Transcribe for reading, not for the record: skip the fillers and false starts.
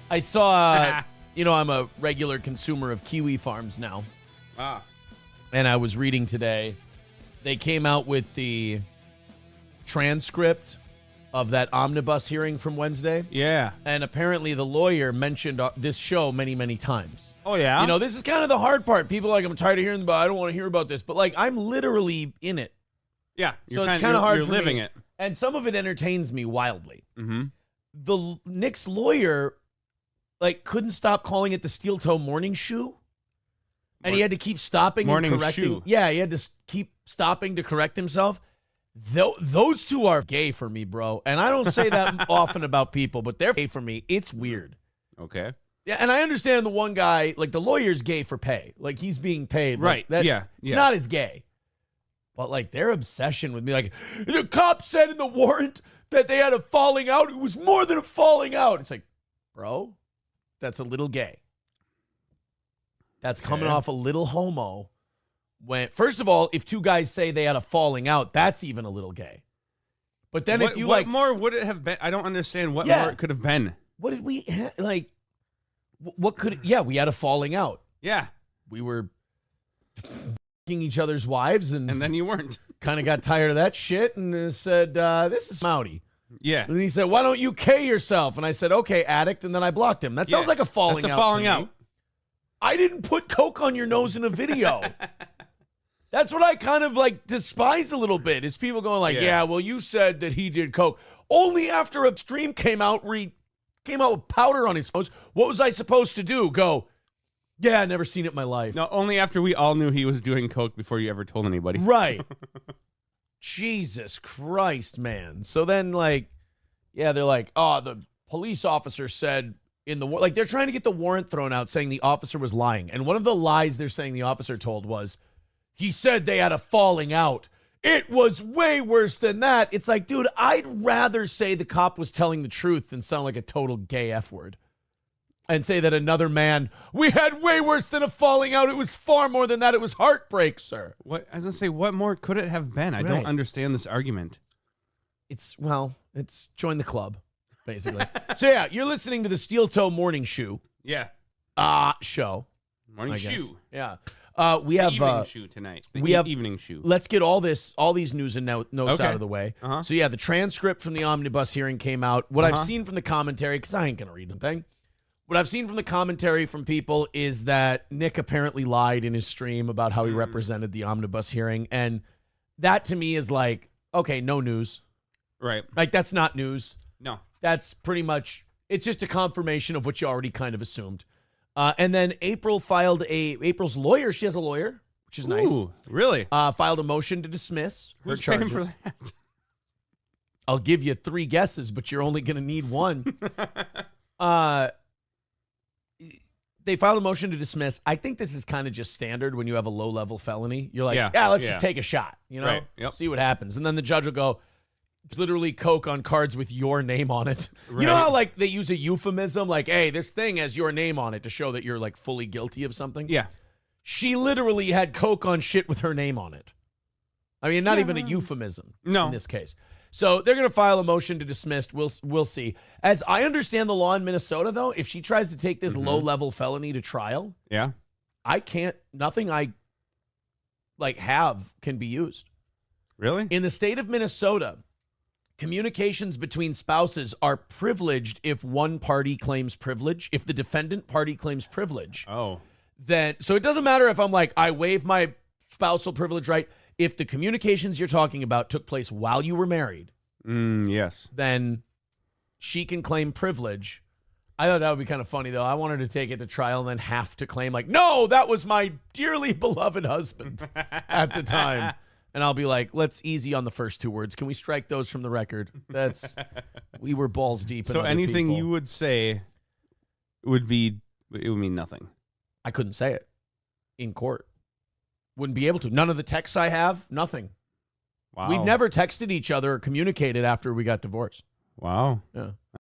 I saw, I'm a regular consumer of Kiwi Farms now. Ah. And I was reading today, they came out with the transcript of that Omnibus hearing from Wednesday. Yeah. And apparently the lawyer mentioned this show many, many times. Oh, yeah? This is kind of the hard part. People are like, I'm tired of hearing about it. I don't want to hear about this. But, I'm literally in it. Yeah. So it's kind of hard for me. You're living it. And some of it entertains me wildly. Mm-hmm. The Nick's lawyer, couldn't stop calling it the steel toe morning shoe. And he had to keep stopping and correcting. Shoe. Yeah, he had to keep stopping to correct himself. Those two are gay for me, bro. And I don't say that often about people, but they're gay for me. It's weird. Okay. Yeah, and I understand the one guy, the lawyer's gay for pay. He's being paid. Right. It's not as gay. But, their obsession with me, the cop said in the warrant that they had a falling out. It was more than a falling out. It's bro, that's a little gay. That's coming off a little homo. First of all, if two guys say they had a falling out, that's even a little gay. But then if you what more would it have been? I don't understand what more it could have been. What did we what could? Yeah, we had a falling out. Yeah, we were each other's wives, and then you weren't. Kind of got tired of that shit, and said, "This is Mouty." Yeah. And he said, "Why don't you K yourself?" And I said, "Okay, addict." And then I blocked him. That sounds like a falling out. That's a falling out. I didn't put coke on your nose in a video. That's what I kind of despise a little bit. Is people going yeah, well, you said that he did coke. Only after a stream came out where he came out with powder on his nose. What was I supposed to do? Go, yeah, I never seen it in my life. No, only after we all knew he was doing coke before you ever told anybody. Right. Jesus Christ, man. So then, they're like, oh, the police officer said in the they're trying to get the warrant thrown out saying the officer was lying. And one of the lies they're saying the officer told was, he said they had a falling out. It was way worse than that. It's dude, I'd rather say the cop was telling the truth than sound like a total gay F word. And say that another man, we had way worse than a falling out. It was far more than that. It was heartbreak, sir. What I was going to say, what more could it have been? I don't understand this argument. It's join the club, basically. So, yeah, you're listening to the Steel Toe Morning Shoe. Yeah. Show. Morning Shoe. Yeah. We have evening shoe tonight. Evening shoe. Let's get all these news and notes out of the way. Uh-huh. So, yeah, the transcript from the Omnibus hearing came out. What I've seen from the commentary, because I ain't going to read the thing. What I've seen from the commentary from people is that Nick apparently lied in his stream about how he represented the Omnibus hearing. And that to me is okay, no news. Right. That's not news. No. That's pretty much, it's just a confirmation of what you already kind of assumed. And then April's lawyer, she has a lawyer, which is nice. Ooh, really? Filed a motion to dismiss her charges. Paying for that? I'll give you 3 guesses, but you're only going to need 1. They filed a motion to dismiss. I think this is kind of just standard when you have a low-level felony. You're let's just take a shot, right. Yep. See what happens. And then the judge will go, it's literally coke on cards with your name on it. Right. You know how they use a euphemism hey, this thing has your name on it to show that you're fully guilty of something? Yeah. She literally had coke on shit with her name on it. I mean, not even a euphemism in this case. So they're going to file a motion to dismiss. We'll see. As I understand the law in Minnesota, though, if she tries to take this low-level felony to trial, nothing I have can be used. Really? In the state of Minnesota, communications between spouses are privileged if one party claims privilege. If the defendant party claims privilege. Oh. So it doesn't matter if I'm I waive my spousal privilege right. If the communications you're talking about took place while you were married, yes, then she can claim privilege. I thought that would be kind of funny, though. I wanted to take it to trial and then have to claim, no, that was my dearly beloved husband at the time. And I'll be let's easy on the first 2 words. Can we strike those from the record? We were balls deep in So other anything people. you would say it would mean nothing. I couldn't say it in court. Wouldn't be able to. None of the texts I have, nothing. Wow. We've never texted each other or communicated after we got divorced. Wow. Yeah.